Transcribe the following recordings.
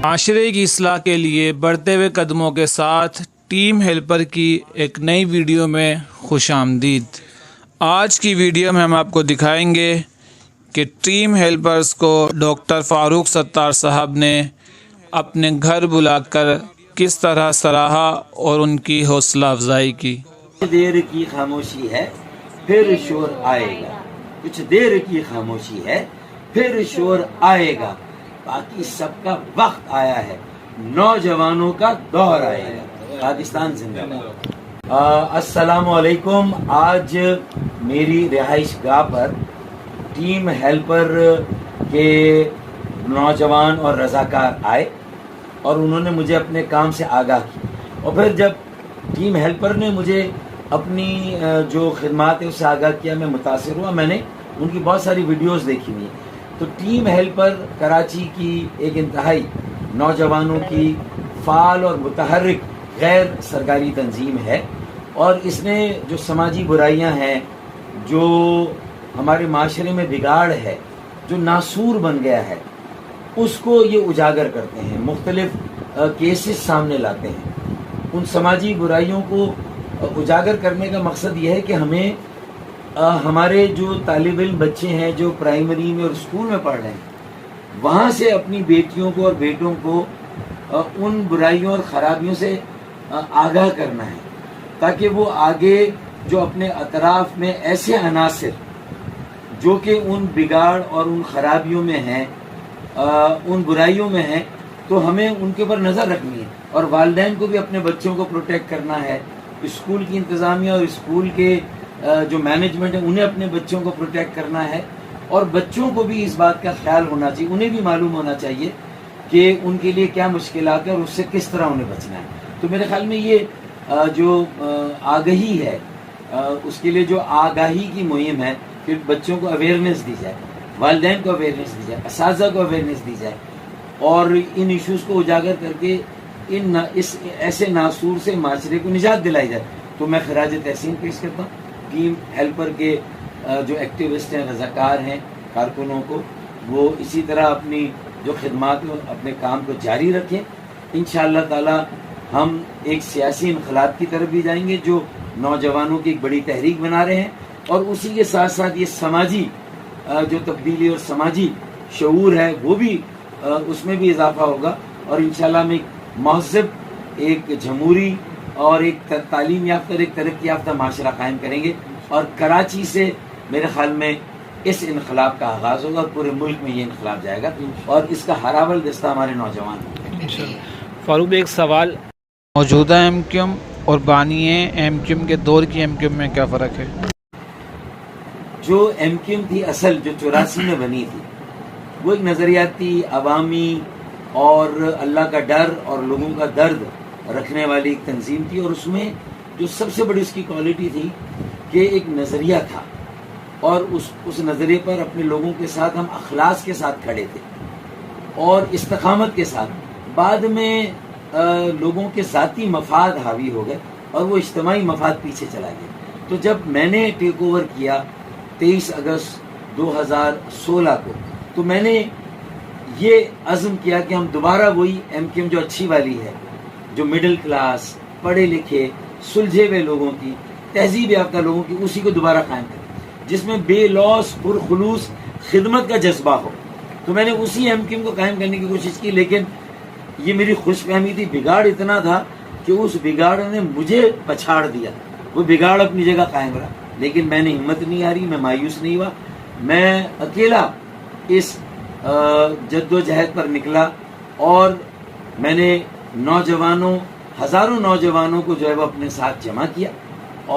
معاشرے کی اصلاح کے لیے بڑھتے ہوئے قدموں کے ساتھ ٹیم ہیلپر کی ایک نئی ویڈیو میں خوش آمدید۔ آج کی ویڈیو میں ہم آپ کو دکھائیں گے کہ ٹیم ہیلپرز کو ڈاکٹر فاروق ستار صاحب نے اپنے گھر بلا کر کس طرح سراہا اور ان کی حوصلہ افزائی کی۔ کچھ دیر کی خاموشی ہے پھر شور آئے گا، کچھ دیر کی خاموشی ہے پھر شور آئے گا، باقی سب کا وقت آیا ہے، نوجوانوں کا دور آئے گا۔ پاکستان زندہ باد۔ السلام علیکم۔ آج میری رہائش گاہ پر ٹیم ہیلپر کے نوجوان اور رضاکار آئے اور انہوں نے مجھے اپنے کام سے آگاہ کیا، اور پھر جب ٹیم ہیلپر نے مجھے اپنی جو خدمات ہے اس سے آگاہ کیا، میں متاثر ہوا۔ میں نے ان کی بہت ساری ویڈیوز دیکھی ہوئی ہیں۔ تو ٹیم ہیلپر کراچی کی ایک انتہائی نوجوانوں کی فعال اور متحرک غیر سرکاری تنظیم ہے، اور اس نے جو سماجی برائیاں ہیں، جو ہمارے معاشرے میں بگاڑ ہے، جو ناسور بن گیا ہے، اس کو یہ اجاگر کرتے ہیں، مختلف کیسز سامنے لاتے ہیں۔ ان سماجی برائیوں کو اجاگر کرنے کا مقصد یہ ہے کہ ہمیں ہمارے جو طالب علم بچے ہیں جو پرائمری میں اور اسکول میں پڑھ رہے ہیں، وہاں سے اپنی بیٹیوں کو اور بیٹوں کو ان برائیوں اور خرابیوں سے آگاہ کرنا ہے، تاکہ وہ آگے جو اپنے اطراف میں ایسے عناصر جو کہ ان بگاڑ اور ان خرابیوں میں ہیں، ان برائیوں میں ہیں، تو ہمیں ان کے اوپر نظر رکھنی ہے، اور والدین کو بھی اپنے بچوں کو پروٹیکٹ کرنا ہے، اسکول کی انتظامیہ اور اسکول کے جو مینجمنٹ ہے انہیں اپنے بچوں کو پروٹیکٹ کرنا ہے، اور بچوں کو بھی اس بات کا خیال ہونا چاہیے، انہیں بھی معلوم ہونا چاہیے کہ ان کے لیے کیا مشکلات ہیں اور اس سے کس طرح انہیں بچنا ہے۔ تو میرے خیال میں یہ جو آگہی ہے، اس کے لیے جو آگاہی کی مہم ہے، پھر بچوں کو اویئرنیس دی جائے، والدین کو اویئرنیس دی جائے، اساتذہ کو اویئرنیس دی جائے، اور ان ایشوز کو اجاگر کر کے اس ایسے ناسور سے معاشرے کو نجات دلائی جائے۔ تو میں خراج تحسین پیش کرتا ہوں ٹیم ہیلپر کے جو ایکٹیوسٹ ہیں، رضاکار ہیں، کارکنوں کو، وہ اسی طرح اپنی جو خدمات ہیں اپنے کام کو جاری رکھیں۔ انشاءاللہ تعالی ہم ایک سیاسی انقلاب کی طرف بھی جائیں گے جو نوجوانوں کی ایک بڑی تحریک بنا رہے ہیں، اور اسی کے ساتھ ساتھ یہ سماجی جو تبدیلی اور سماجی شعور ہے وہ بھی اس میں بھی اضافہ ہوگا، اور انشاءاللہ ہم ایک مہذب، ایک جمہوری اور ایک تعلیم یافتہ اور ایک ترقی یافتہ معاشرہ قائم کریں گے، اور کراچی سے میرے خیال میں اس انقلاب کا آغاز ہوگا، اور پورے ملک میں یہ انقلاب جائے گا، اور اس کا ہراول دستہ ہمارے نوجوان ہوں۔ فاروق، ایک سوال، موجودہ ایم کیو ایم اور بانی ایم کیو ایم کے دور کی ایم کیو ایم میں کیا فرق ہے؟ جو ایم کیو ایم تھی اصل، جو 84 میں بنی تھی، وہ ایک نظریاتی، عوامی اور اللہ کا ڈر اور لوگوں کا درد رکھنے والی ایک تنظیم تھی، اور اس میں جو سب سے بڑی اس کی کوالٹی تھی کہ ایک نظریہ تھا، اور اس نظریے پر اپنے لوگوں کے ساتھ ہم اخلاص کے ساتھ کھڑے تھے اور استقامت کے ساتھ۔ بعد میں لوگوں کے ذاتی مفاد حاوی ہو گئے اور وہ اجتماعی مفاد پیچھے چلا گیا۔ تو جب میں نے ٹیک اوور کیا 23 اگست 2016 کو، تو میں نے یہ عزم کیا کہ ہم دوبارہ وہی ایم کیو ایم جو اچھی والی ہے، جو مڈل کلاس، پڑھے لکھے، سلجھے ہوئے لوگوں کی، تہذیب یافتہ لوگوں کی، اسی کو دوبارہ قائم کریں، جس میں بے لوث پرخلوص خدمت کا جذبہ ہو۔ تو میں نے اسی ایم کیو ایم کو قائم کرنے کی کوشش کی، لیکن یہ میری خوش فہمی تھی، بگاڑ اتنا تھا کہ اس بگاڑ نے مجھے پچھاڑ دیا، وہ بگاڑ اپنی جگہ قائم رہا، لیکن میں نے ہمت نہیں ہاری، میں مایوس نہیں ہوا، میں اکیلا اس جد و جہد پر نکلا، اور میں نے ہزاروں نوجوانوں کو جو ہے وہ اپنے ساتھ جمع کیا،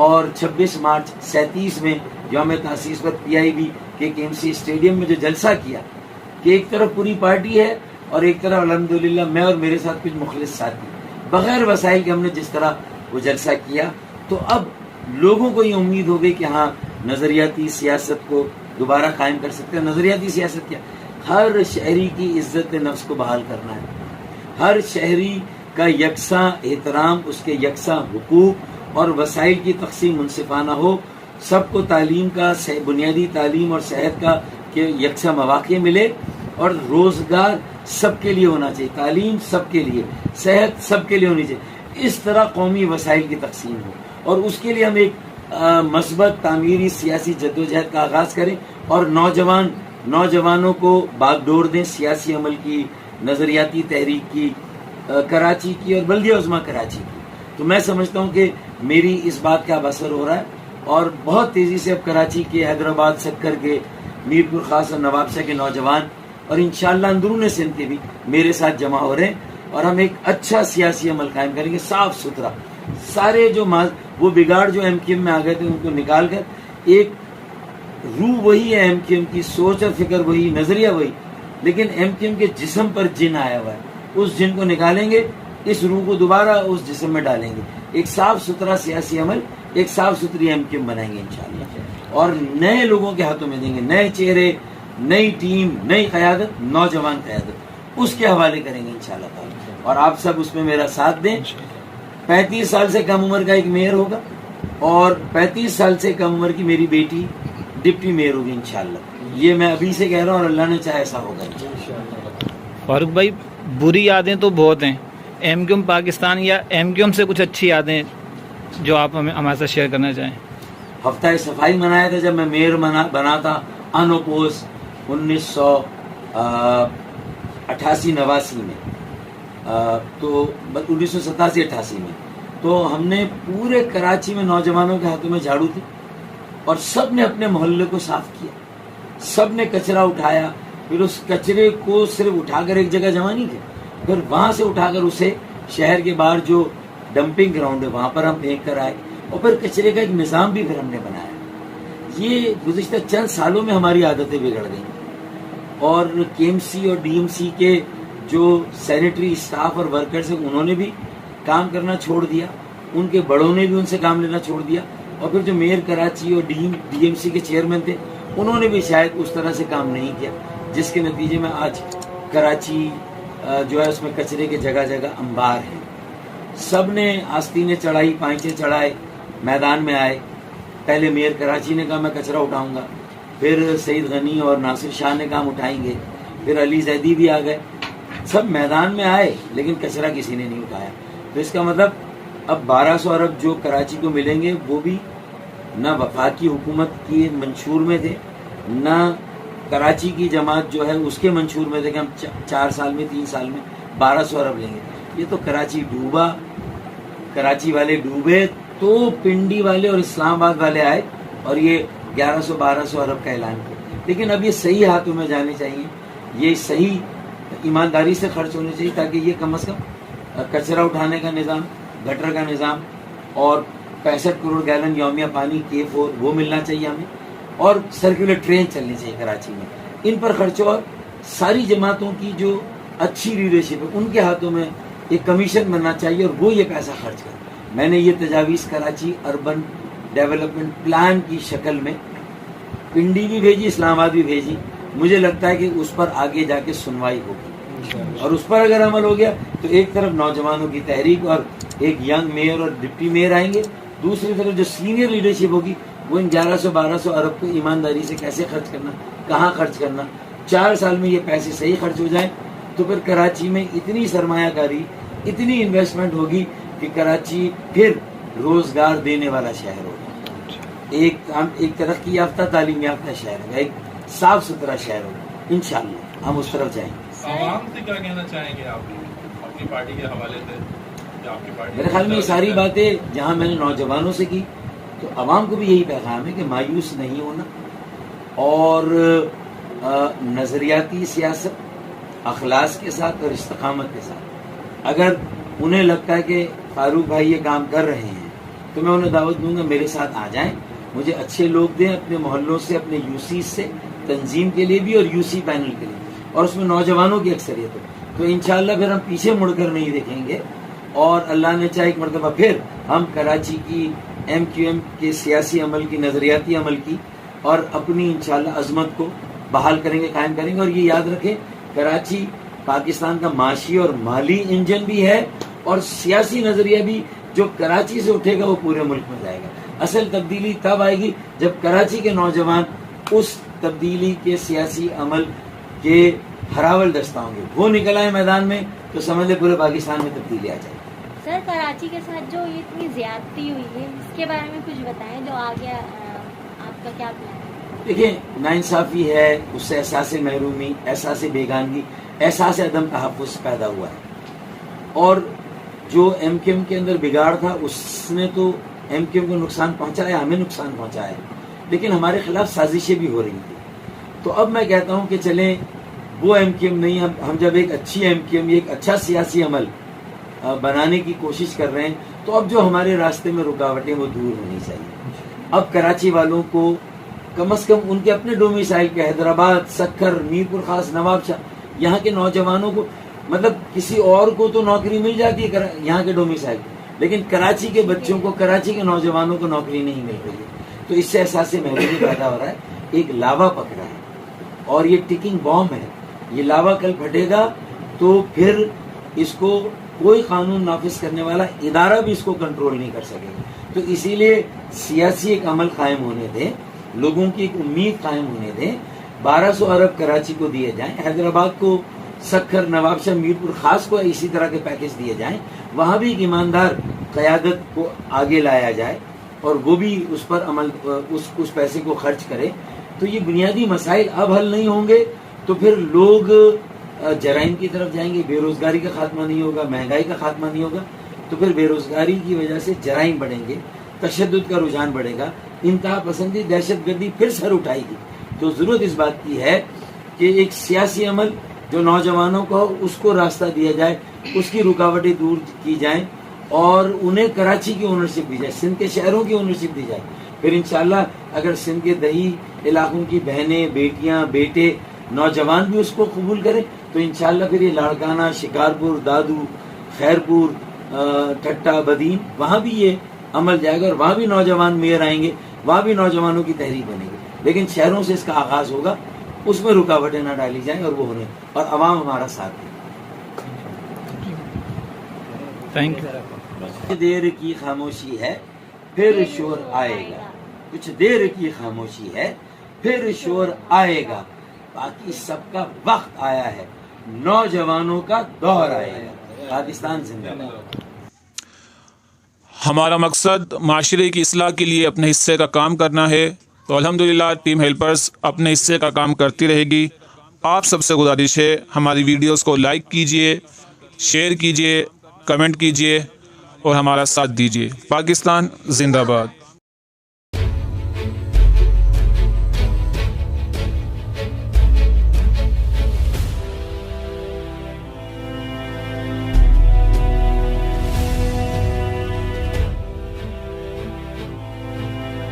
اور 26 مارچ 37 میں یوم تاسیس پر پی آئی بی کے KMC اسٹیڈیم میں جو جلسہ کیا، کہ ایک طرف پوری پارٹی ہے اور ایک طرف الحمدللہ میں اور میرے ساتھ کچھ مخلص ساتھی، بغیر وسائل کے ہم نے جس طرح وہ جلسہ کیا، تو اب لوگوں کو یہ امید ہو گئی کہ ہاں نظریاتی سیاست کو دوبارہ قائم کر سکتے ہیں۔ نظریاتی سیاست کیا؟ ہر شہری کی عزت نفس کو بحال کرنا ہے، ہر شہری کا یکساں احترام، اس کے یکساں حقوق اور وسائل کی تقسیم منصفانہ ہو، سب کو تعلیم کا، بنیادی تعلیم اور صحت کا کہ یکساں مواقع ملے، اور روزگار سب کے لیے ہونا چاہیے, تعلیم سب کے لیے, صحت سب کے لیے ہونی چاہیے. اس طرح قومی وسائل کی تقسیم ہو, اور اس کے لیے ہم ایک مثبت تعمیری سیاسی جدوجہد کا آغاز کریں, اور نوجوانوں کو باغ ڈور دیں سیاسی عمل کی, نظریاتی تحریک کی, کراچی کی اور بلدیہ عظمیٰ کراچی کی. تو میں سمجھتا ہوں کہ میری اس بات کا اثر ہو رہا ہے, اور بہت تیزی سے اب کراچی کے, حیدرآباد, سکر کے, میرپور خاص اور نوابشاہ کے نوجوان اور انشاءاللہ اندرون سندھ کے بھی میرے ساتھ جمع ہو رہے ہیں, اور ہم ایک اچھا سیاسی عمل قائم کریں گے, صاف ستھرا. سارے جو وہ بگاڑ جو ایم کیو ایم میں آ گئے تھے ان کو نکال کر ایک روح وہی ہے ایم کیو ایم کی, سوچ اور فکر وہی, نظریہ وہی, لیکن ایم کیو ایم کے جسم پر جن آیا ہوا ہے. اس جن کو نکالیں گے, اس روح کو دوبارہ اس جسم میں ڈالیں گے, ایک صاف ستھرا سیاسی عمل, ایک صاف ستھری ایم کیو ایم بنائیں گے انشاءاللہ, اور نئے لوگوں کے ہاتھوں میں دیں گے, نئے چہرے, نئی ٹیم, نئی قیادت, نوجوان قیادت, اس کے حوالے کریں گے انشاءاللہ تعالی. اور آپ سب اس میں میرا ساتھ دیں. 35 سال سے کم عمر کا ایک میئر ہوگا, اور 35 سال سے کم عمر کی میری بیٹی ڈپٹی میئر ہوگی انشاءاللہ. یہ میں ابھی سے کہہ رہا ہوں, اور اللہ نے چاہے ایسا ہوگا انشاءاللہ. فاروق بھائی, بری یادیں تو بہت ہیں ایم کیو ایم پاکستان, یا ایم کیو ایم سے کچھ اچھی یادیں جو آپ ہمارے ساتھ شیئر کرنا چاہیں؟ ہفتہ صفائی منایا تھا جب میں میئر بنا تھا, انوپوز 1988-89 میں, تو 1987-88 میں, تو ہم نے پورے کراچی میں نوجوانوں کے ہاتھوں میں جھاڑو تھی, اور سب نے اپنے محلے کو صاف کیا, سب نے کچرا اٹھایا. پھر اس کچرے کو صرف اٹھا کر ایک جگہ جمع نہیں کیا, پھر وہاں سے اٹھا کر اسے شہر کے باہر جو ڈمپنگ گراؤنڈ ہے وہاں پر ہم پھینک کر آئے, اور پھر کچرے کا ایک نظام بھی پھر ہم نے بنایا. یہ گزشتہ چند سالوں میں ہماری عادتیں بگڑ گئیں, اور کے ایم سی اور ڈی ایم سی کے جو سینیٹری اسٹاف اور ورکرز ہیں انہوں نے بھی کام کرنا چھوڑ دیا, ان کے بڑوں نے بھی ان سے کام لینا چھوڑ دیا, اور پھر جو میئر کراچی اور ڈی ایم سی کے چیئرمین تھے انہوں نے بھی شاید اس طرح سے کام نہیں کیا, جس کے نتیجے میں آج کراچی جو ہے اس میں کچرے کے جگہ جگہ انبار ہیں. سب نے آستینیں چڑھائی, پائنچے چڑھائے, میدان میں آئے. پہلے میئر کراچی نے کہا میں کچرا اٹھاؤں گا, پھر سعید غنی اور ناصر شاہ نے کہا اٹھائیں گے, پھر علی زیدی بھی آ گئے. سب میدان میں آئے لیکن کچرا کسی نے نہیں اٹھایا. تو اس کا مطلب اب 1200 ارب جو کراچی کو ملیں گے وہ بھی نہ وفاقی حکومت کی منشور میں تھے, نہ کراچی کی جماعت جو ہے اس کے منشور میں تھے کہ ہم 4 سال میں 3 سال میں 1200 ارب لیں گے. یہ تو کراچی ڈوبا, کراچی والے ڈوبے تو پنڈی والے اور اسلام آباد والے آئے اور یہ 1100-1200 ارب کا اعلان کیا. لیکن اب یہ صحیح ہاتھوں میں جانے چاہیے, یہ صحیح ایمانداری سے خرچ ہونے چاہیے, تاکہ یہ کم از کم کچرا اٹھانے کا نظام, گٹر کا نظام, اور 65 کروڑ گیلن یومیہ پانی K4 وہ ملنا چاہیے ہمیں, اور سرکولر ٹرین چلنی چاہیے کراچی میں. ان پر خرچ, اور ساری جماعتوں کی جو اچھی لیڈرشپ ہے ان کے ہاتھوں میں ایک کمیشن بننا چاہیے, اور وہ یہ پیسہ خرچ کرے. میں نے یہ تجاویز کراچی اربن ڈیولپمنٹ پلان کی شکل میں پنڈی بھی بھیجی, اسلام آباد بھی بھیجی. مجھے لگتا ہے کہ اس پر آگے جا کے سنوائی ہوگی, اور اس پر اگر عمل ہو گیا تو ایک طرف نوجوانوں کی تحریک اور ایک ینگ میئر اور ڈپٹی میئر آئیں گے, دوسری طرف جو سینئر لیڈرشپ ہوگی وہ ان 1100-1200 ارب کو ایمانداری سے کیسے خرچ کرنا, کہاں خرچ کرنا. 4 سال میں یہ پیسے صحیح خرچ ہو جائیں تو پھر کراچی میں اتنی سرمایہ کاری, اتنی انویسٹمنٹ ہوگی کہ کراچی پھر روزگار دینے والا شہر ہوگا, ایک ترقی یافتہ, تعلیم یافتہ شہر ہوگا, ایک صاف ستھرا شہر ہوگا. انشاءاللہ ہم اس طرف جائیں گے. عوام سے کیا کہنا چاہیں گے آپ اپنی پارٹی کے حوالے سے؟ میرے خیال میں یہ ساری باتیں جہاں میں نے نوجوانوں سے کی تو عوام کو بھی یہی پیغام ہے کہ مایوس نہیں ہونا, اور نظریاتی سیاست, اخلاص کے ساتھ اور استقامت کے ساتھ. اگر انہیں لگتا ہے کہ فاروق بھائی یہ کام کر رہے ہیں تو میں انہیں دعوت دوں گا میرے ساتھ آ جائیں, مجھے اچھے لوگ دیں اپنے محلوں سے, اپنے یو سی سے, تنظیم کے لیے بھی اور یو سی پینل کے لیے, اور اس میں نوجوانوں کی اکثریت ہو. تو انشاءاللہ پھر ہم پیچھے مڑ کر نہیں دیکھیں گے, اور اللہ نے چاہے ایک مرتبہ پھر ہم کراچی کی ایم کیو ایم کے سیاسی عمل کی, نظریاتی عمل کی, اور اپنی انشاءاللہ عظمت کو بحال کریں گے, قائم کریں گے. اور یہ یاد رکھیں کراچی پاکستان کا معاشی اور مالی انجن بھی ہے, اور سیاسی نظریہ بھی جو کراچی سے اٹھے گا وہ پورے ملک میں جائے گا. اصل تبدیلی تب آئے گی جب کراچی کے نوجوان اس تبدیلی کے سیاسی عمل کے ہراول دستہ ہوں گے، وہ نکل آئے میدان میں تو سمجھ لے پورے پاکستان میں تبدیلی آ جائے گی۔ سر کراچی کے ساتھ جو یہ اتنی زیادتی ہوئی ہے اس کے بارے میں کچھ بتائیں، جو آگے آپ کا کیا پلان ہے؟ دیکھیں ناانصافی ہے، اس سے احساس محرومی، احساس بیگانگی، احساس عدم تحفظ پیدا ہوا ہے، اور جو ایم کیو ایم کے اندر بگاڑ تھا اس نے تو ایم کیو ایم کو نقصان پہنچایا، ہمیں نقصان پہنچایا، لیکن ہمارے خلاف سازشیں بھی ہو رہی تھیں۔ تو اب میں کہتا ہوں کہ چلیں وہ ایم کیو ایم نہیں، ہم جب ایک اچھی ایم کیو ایم، ایک اچھا سیاسی عمل بنانے کی کوشش کر رہے ہیں، تو اب جو ہمارے راستے میں رکاوٹیں وہ دور ہونی چاہیے۔ اب کراچی والوں کو کم از کم ان کے اپنے ڈومیسائل کے حیدرآباد، سکھر، میرپور خاص، نواب شاہ، یہاں کے نوجوانوں کو، مطلب کسی اور کو تو نوکری مل جاتی ہے یہاں کے ڈومیسائل، لیکن کراچی کے بچوں کو، کراچی کے نوجوانوں کو نوکری نہیں مل رہی ہے، تو اس سے احساس محرومی پیدا ہو رہا ہے۔ ایک لاوا پکڑا ہے اور یہ ٹکنگ بام ہے، یہ لاوا کل پھٹے گا تو پھر اس کو کوئی قانون نافذ کرنے والا ادارہ بھی اس کو کنٹرول نہیں کر سکے گا۔ تو اسی لیے سیاسی ایک عمل قائم ہونے دیں، لوگوں کی ایک امید قائم ہونے دیں، 1200 ارب کراچی کو دیے جائیں، حیدرآباد کو، سکھر، نواب شاہ، میرپور خاص کو اسی طرح کے پیکج دیے جائیں، وہاں بھی ایک ایماندار قیادت کو آگے لایا جائے اور وہ بھی اس پر عمل، اس پیسے کو خرچ کرے، تو یہ بنیادی مسائل اب حل نہیں ہوں گے تو پھر لوگ جرائم کی طرف جائیں گے، بے روزگاری کا خاتمہ نہیں ہوگا، مہنگائی کا خاتمہ نہیں ہوگا، تو پھر بے روزگاری کی وجہ سے جرائم بڑھیں گے، تشدد کا رجحان بڑھے گا، انتہا پسندی، دہشت گردی پھر سر اٹھائے گی۔ تو ضرورت اس بات کی ہے کہ ایک سیاسی عمل جو نوجوانوں کو اس کو راستہ دیا جائے، اس کی رکاوٹیں دور کی جائیں اور انہیں کراچی کی اونرشپ دی جائے، سندھ کے شہروں کی اونرشپ دی جائے۔ پھر انشاءاللہ اگر سندھ کے دیہی علاقوں کی بہنیں، بیٹیاں، بیٹے، نوجوان بھی اس کو قبول کریں تو انشاءاللہ پھر یہ لاڑکانہ، شکارپور، دادو، خیرپور، ٹھٹا، بدین، وہاں بھی یہ عمل جائے گا اور وہاں بھی نوجوان میئر آئیں گے، وہاں بھی نوجوانوں کی تحریک بنے گی، لیکن شہروں سے اس کا آغاز ہوگا، اس میں رکاوٹیں نہ ڈالی جائیں اور وہ ہونے، اور عوام ہمارا ساتھ دے۔ Thank you. کچھ دیر کی خاموشی ہے پھر شور آئے گا، کچھ دیر کی خاموشی ہے پھر شور آئے گا، باقی سب کا وقت آیا ہے، نوجوانوں کا دور آئے گا۔ پاکستان زندہ باد۔ ہمارا مقصد معاشرے کی اصلاح کے لیے اپنے حصے کا کام کرنا ہے، تو الحمدللہ ٹیم ہیلپرز اپنے حصے کا کام کرتی رہے گی۔ آپ سب سے گزارش ہے ہماری ویڈیوز کو لائک کیجئے، شیئر کیجئے، کمنٹ کیجئے اور ہمارا ساتھ دیجئے۔ پاکستان زندہ باد۔